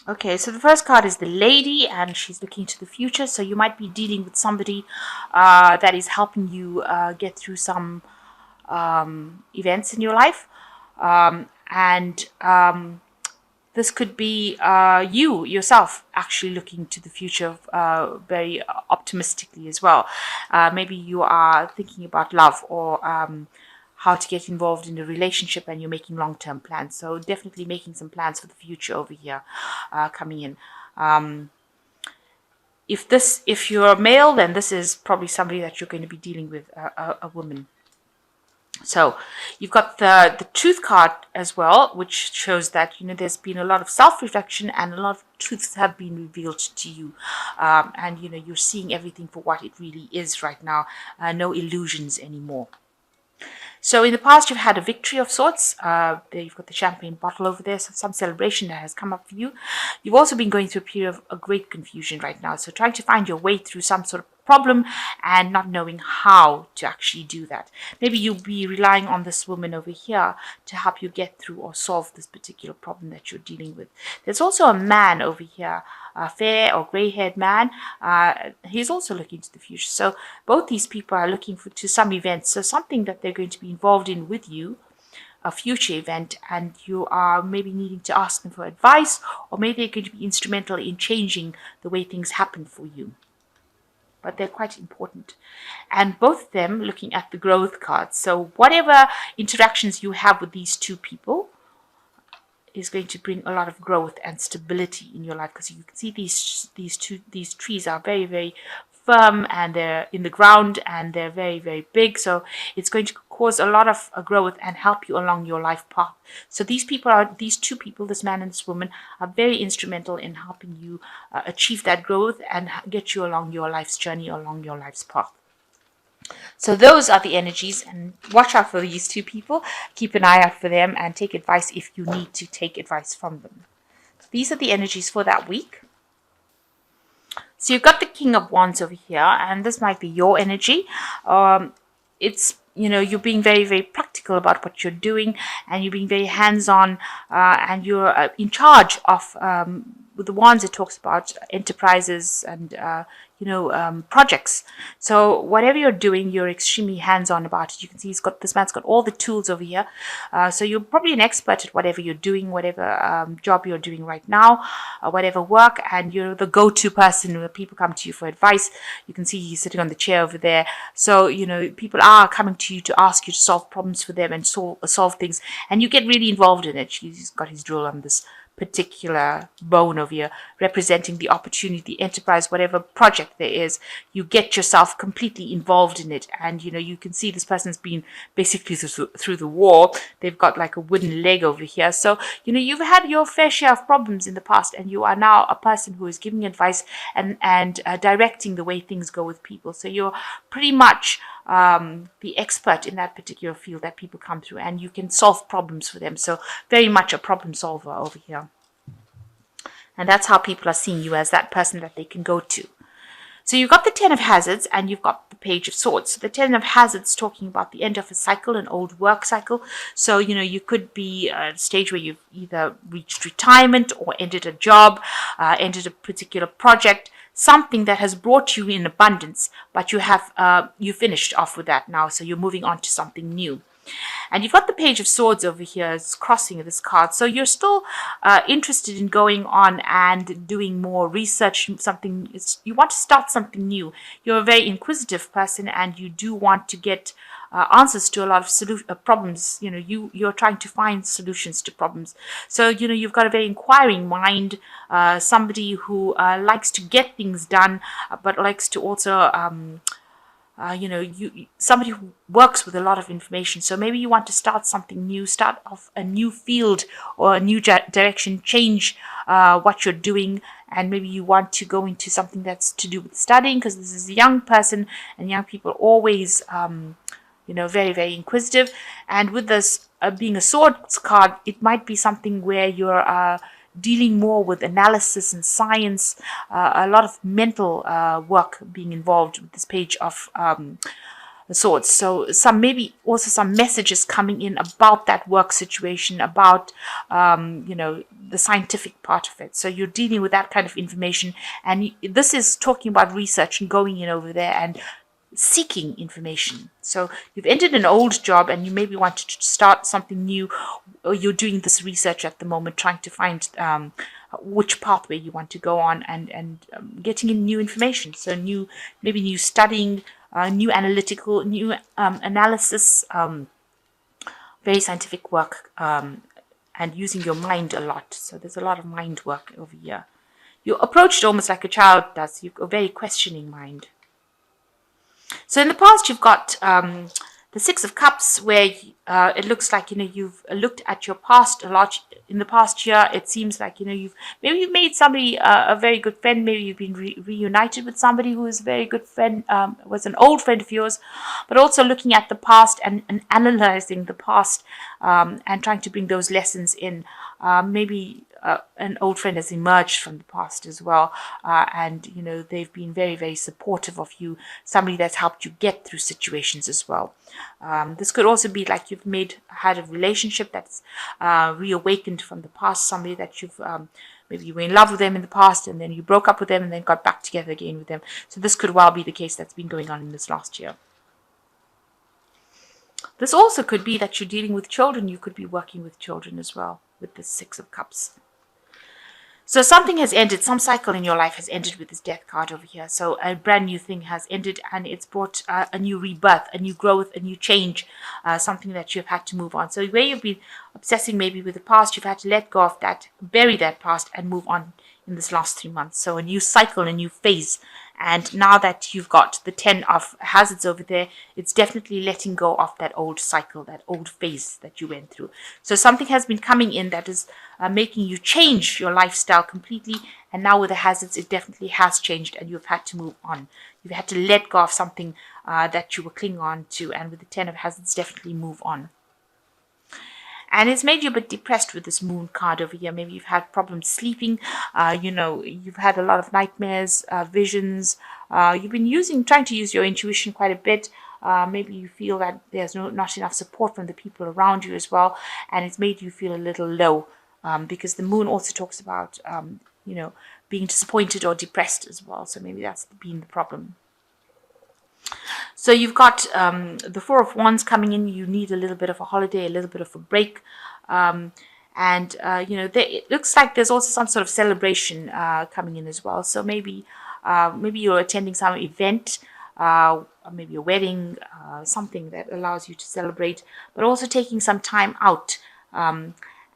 Okay, so the first card is the lady, and she's looking to the future. So you might be dealing with somebody that is helping you get through some events in your life. And this could be you yourself actually looking to the future very optimistically as well. Maybe you are thinking about love or how to get involved in a relationship, and you're making long-term plans. So definitely making some plans for the future over here coming in. If you're a male, then this is probably somebody that you're going to be dealing with, a woman. So you've got the truth card as well, which shows that there's been a lot of self-reflection and a lot of truths have been revealed to you, and you're seeing everything for what it really is right now. No illusions anymore. So in the past, you've had a victory of sorts. There you've got the champagne bottle over there, so some celebration that has come up for you. You've also been going through a period of a great confusion right now, so trying to find your way through some sort of problem and not knowing how to actually do that. Maybe you'll be relying on this woman over here to help you get through or solve this particular problem that you're dealing with. There's also a man over here, a fair or gray-haired man. He's also looking to the future. So both these people are looking to some events, so something that they're going to be involved in with you, a future event, and you are maybe needing to ask them for advice, or maybe they're going to be instrumental in changing the way things happen for you. But they're quite important. And both of them looking at the growth cards. So whatever interactions you have with these two people is going to bring a lot of growth and stability in your life, because you can see these trees are very, very firm, and they're in the ground, and they're very, very big. So it's going to cause a lot of growth and help you along your life path. So these two people, this man and this woman, are very instrumental in helping you achieve that growth and get you along your life's journey, along your life's path. So those are the energies, and watch out for these two people. Keep an eye out for them and take advice if you need to take advice from them. So these are the energies for that week. So you've got the King of Wands over here, and this might be your energy. It's you're being very, very practical about what you're doing, and you're being very hands-on, and you're in charge of. With the Wands, it talks about enterprises and projects. So whatever you're doing, you're extremely hands-on about it. You can see this man's got all the tools over here. So you're probably an expert at whatever you're doing, whatever job you're doing right now, whatever work, and you're the go-to person when people come to you for advice. You can see he's sitting on the chair over there. So people are coming to you to ask you to solve problems for them and solve things, and you get really involved in it. He's got his drill on this particular bone over here, representing the opportunity, the enterprise, whatever project there is. You get yourself completely involved in it, and you can see this person's been basically through the war. They've got like a wooden leg over here. So you've had your fair share of problems in the past, and you are now a person who is giving advice and directing the way things go with people. So you're pretty much the expert in that particular field that people come through, and you can solve problems for them. So very much a problem solver over here. And that's how people are seeing you, as that person that they can go to. So you've got the Ten of Hazards, and you've got the Page of Swords. So the Ten of Hazards talking about the end of a cycle, an old work cycle. So, you could be at a stage where you've either reached retirement or ended a job, ended a particular project, something that has brought you in abundance, but you finished off with that now. So you're moving on to something new. And you've got the Page of Swords over here, it's crossing this card. So you're still interested in going on and doing more research, you want to start something new. You're a very inquisitive person, and you do want to get answers to a lot of problems. You're trying to find solutions to problems. So, you've got a very inquiring mind, somebody who likes to get things done, but likes to also somebody who works with a lot of information. So maybe you want to start something new, start off a new field or a new direction, change what you're doing, and maybe you want to go into something that's to do with studying, because this is a young person, and young people are always very, very inquisitive. And with this being a swords card, it might be something where you're dealing more with analysis and science, a lot of mental work being involved with this Page of Swords. So maybe also some messages coming in about that work situation, about the scientific part of it. So you're dealing with that kind of information, and this is talking about research and going in over there and seeking information. So you've ended an old job and you maybe want to start something new, or you're doing this research at the moment, trying to find which pathway you want to go on, and getting in new information. So maybe new studying, new analytical, new analysis, very scientific work, and using your mind a lot. So there's a lot of mind work over here. You're approached almost like a child does. You've got a very questioning mind. So in the past, you've got the Six of Cups, where it looks like you've looked at your past a lot. In the past year, it seems like you've made somebody a very good friend. Maybe you've been reunited with somebody who is a very good friend, was an old friend of yours. But also looking at the past and analyzing the past, and trying to bring those lessons in. Maybe an old friend has emerged from the past as well, and they've been very, very supportive of you, somebody that's helped you get through situations as well. This could also be like you've had a relationship that's reawakened from the past, somebody that you've maybe you were in love with them in the past and then you broke up with them and then got back together again with them. So this could well be the case that's been going on in this last year. This also could be that you're dealing with children. You could be working with children as well with the Six of Cups. So something has ended, some cycle in your life has ended with this Death card over here. So a brand new thing has ended, and it's brought a new rebirth, a new growth, a new change, something that you've had to move on. So where you've been obsessing maybe with the past, you've had to let go of that, bury that past, and move on in this last 3 months. So a new cycle, a new phase. And now that you've got the 10 of hazards over there, it's definitely letting go of that old cycle, that old phase that you went through. So something has been coming in that is making you change your lifestyle completely. And now with the hazards, it definitely has changed and you've had to move on. You've had to let go of something that you were clinging on to. And with the 10 of hazards, definitely move on. And it's made you a bit depressed with this moon card over here. Maybe you've had problems sleeping. You've had a lot of nightmares, visions. You've been trying to use your intuition quite a bit. Maybe you feel that there's not enough support from the people around you as well. And it's made you feel a little low, because the moon also talks about, being disappointed or depressed as well. So maybe that's been the problem. So you've got the Four of Wands coming in. You need a little bit of a holiday, a little bit of a break. It looks like there's also some sort of celebration coming in as well. So maybe you're attending some event, maybe a wedding, something that allows you to celebrate, but also taking some time out.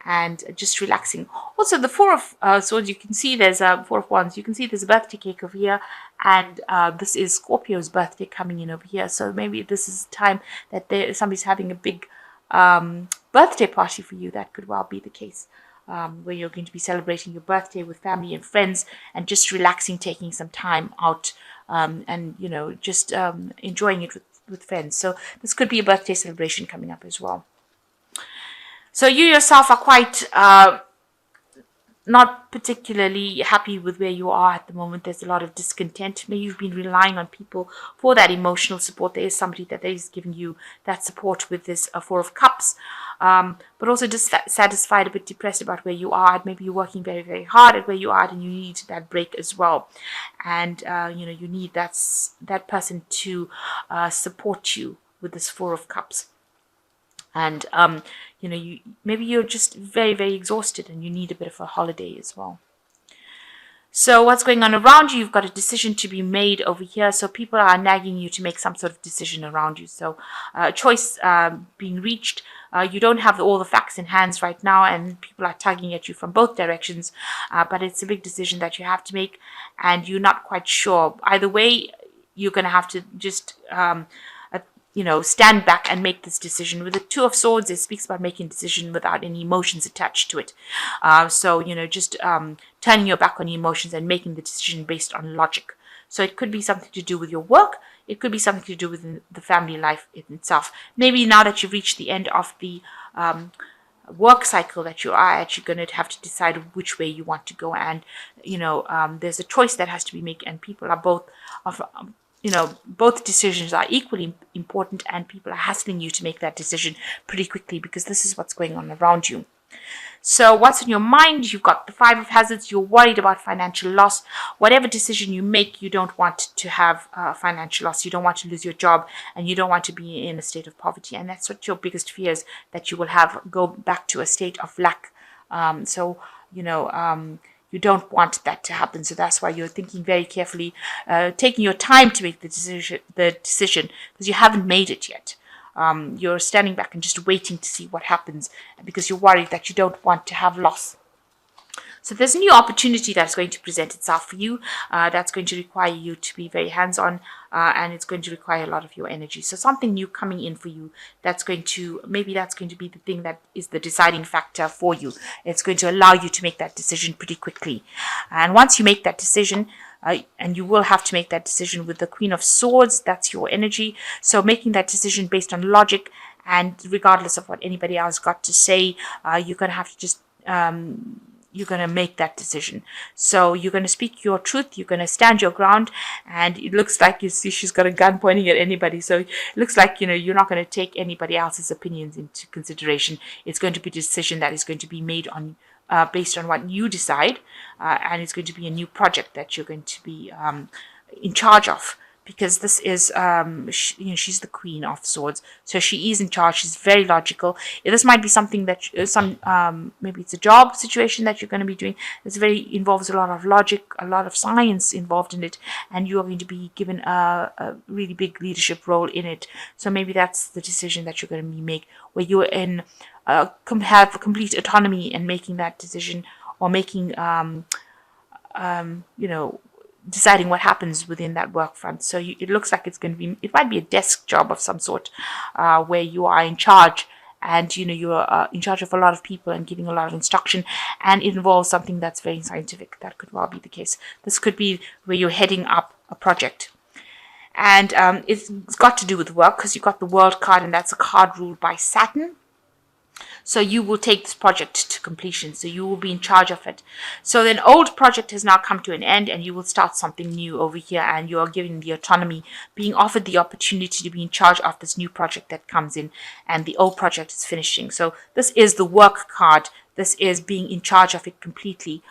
And just relaxing. Also, the Four of Swords, you can see there's a Four of Wands. You can see there's a birthday cake over here, and this is Scorpio's birthday coming in over here. So maybe this is time that somebody's having a big birthday party for you. That could well be the case, where you're going to be celebrating your birthday with family and friends, and just relaxing, taking some time out, and just enjoying it with friends. So this could be a birthday celebration coming up as well. So you yourself are quite not particularly happy with where you are at the moment. There's a lot of discontent. Maybe you've been relying on people for that emotional support. There is somebody that is giving you that support with this Four of Cups, but also dissatisfied, a bit depressed about where you are. Maybe you're working very, very hard at where you are, and you need that break as well. And you need that person to support you with this Four of Cups. And maybe you're just very, very exhausted and you need a bit of a holiday as well. So what's going on around you? You've got a decision to be made over here. So people are nagging you to make some sort of decision around you. So a choice being reached. You don't have all the facts in hands right now, and people are tugging at you from both directions. But it's a big decision that you have to make, and you're not quite sure. Either way, you're going to have to just stand back and make this decision. With the Two of Swords, it speaks about making a decision without any emotions attached to it. Just turning your back on the emotions and making the decision based on logic. So it could be something to do with your work. It could be something to do with the family life itself. Maybe now that you've reached the end of the work cycle that you are at, you're going to have to decide which way you want to go. And, there's a choice that has to be made, and people are both both decisions are equally important, and people are hassling you to make that decision pretty quickly because this is what's going on around you. So what's in your mind? You've got the Five of Hazards. You're worried about financial loss. Whatever decision you make, you don't want to have financial loss. You don't want to lose your job, and you don't want to be in a state of poverty. And that's what your biggest fear is, that you will go back to a state of lack. You don't want that to happen. So that's why you're thinking very carefully, taking your time to make the decision because you haven't made it yet. You're standing back and just waiting to see what happens because you're worried that you don't want to have loss. So there's a new opportunity that's going to present itself for you. That's going to require you to be very hands-on, and it's going to require a lot of your energy. So something new coming in for you, maybe that's going to be the thing that is the deciding factor for you. It's going to allow you to make that decision pretty quickly. And once you make that decision, and you will have to make that decision with the Queen of Swords, that's your energy. So making that decision based on logic, and regardless of what anybody else got to say, you're going to have to just you're going to make that decision. So you're going to speak your truth. You're going to stand your ground. And it looks like, you see, she's got a gun pointing at anybody. So it looks like, you're not going to take anybody else's opinions into consideration. It's going to be a decision that is going to be made on based on what you decide. And it's going to be a new project that you're going to be in charge of. Because this is, she's the Queen of Swords, so she is in charge. She's very logical. This might be something that maybe it's a job situation that you're going to be doing. This involves a lot of logic, a lot of science involved in it, and you are going to be given a really big leadership role in it. So maybe that's the decision that you're going to make, where you're have complete autonomy in making that decision, or making deciding what happens within that work front. So it looks like it might be a desk job of some sort, where you are in charge, and you're in charge of a lot of people and giving a lot of instruction, and it involves something that's very scientific. That could well be the case. This could be where you're heading up a project, and it's got to do with work, because you've got the World card, and that's a card ruled by Saturn. So you will take this project to completion. So you will be in charge of it. So an old project has now come to an end, and you will start something new over here, and you are given the autonomy, being offered the opportunity to be in charge of this new project that comes in, and the old project is finishing. So this is the work card. This is being in charge of it completely,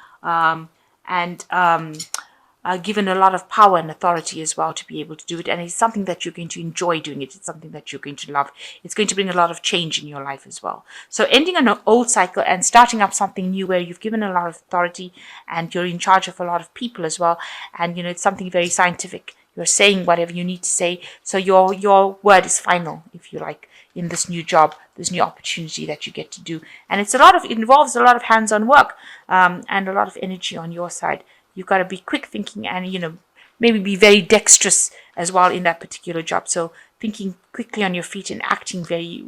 given a lot of power and authority as well to be able to do it. And it's something that you're going to enjoy doing it. It's something that you're going to love. It's going to bring a lot of change in your life as well. So ending an old cycle and starting up something new, where you've given a lot of authority and you're in charge of a lot of people as well. And, it's something very scientific. You're saying whatever you need to say. So your word is final, if you like, in this new job, this new opportunity that you get to do. And it involves a lot of hands-on work, and a lot of energy on your side. You've got to be quick thinking, and, maybe be very dexterous as well in that particular job. So thinking quickly on your feet and acting very,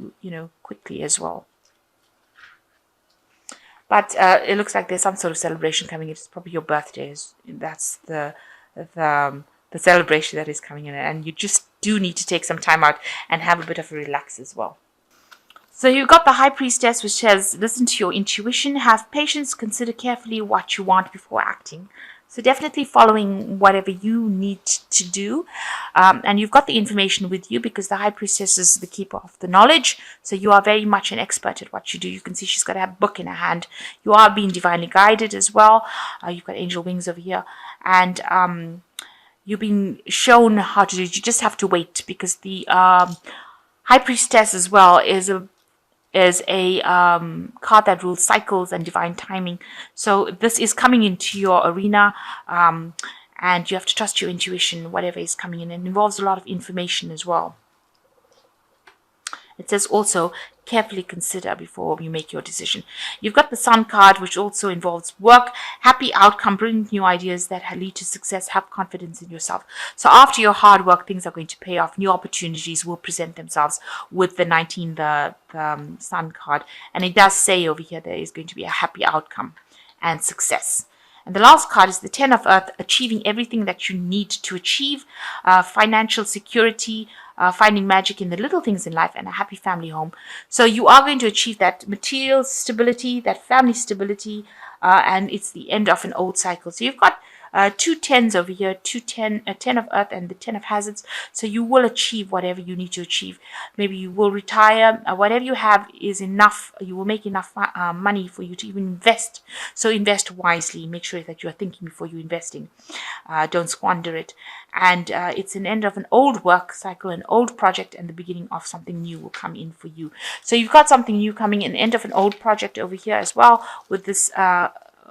quickly as well. But it looks like there's some sort of celebration coming in. It's probably your birthday. That's the celebration that is coming in. And you just do need to take some time out and have a bit of a relax as well. So you've got the High Priestess, which says, listen to your intuition, have patience, consider carefully what you want before acting. So definitely following whatever you need to do. And you've got the information with you, because the High Priestess is the keeper of the knowledge. So you are very much an expert at what you do. You can see she's got a book in her hand. You are being divinely guided as well. You've got angel wings over here. And you've been shown how to do it. You just have to wait, because the High Priestess as well is a card that rules cycles and divine timing. So this is coming into your arena, and you have to trust your intuition, whatever is coming in. It involves a lot of information as well. It says also, carefully consider before you make your decision. You've got the Sun card, which also involves work, happy outcome, bring new ideas that lead to success, have confidence in yourself. So after your hard work, things are going to pay off. New opportunities will present themselves with the 19, the Sun card. And it does say over here there is going to be a happy outcome and success. And the last card is the Ten of Earth, achieving everything that you need to achieve, financial security, finding magic in the little things in life, and a happy family home. So you are going to achieve that material stability, that family stability, and it's the end of an old cycle. So you've got two tens over here, a 10 of earth and the 10 of hazards. So you will achieve whatever you need to achieve. Maybe you will retire. Whatever you have is enough. You will make enough money for you to even invest. So invest wisely. Make sure that you are thinking before you're investing. Don't squander it. And it's an end of an old work cycle, an old project, and the beginning of something new will come in for you. So you've got something new coming in, end of an old project over here as well with this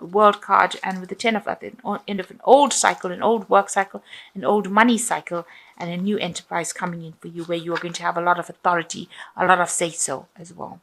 world card, and with the 10 of earth, end of an old cycle, an old work cycle, an old money cycle, and a new enterprise coming in for you where you are going to have a lot of authority, a lot of say-so as well.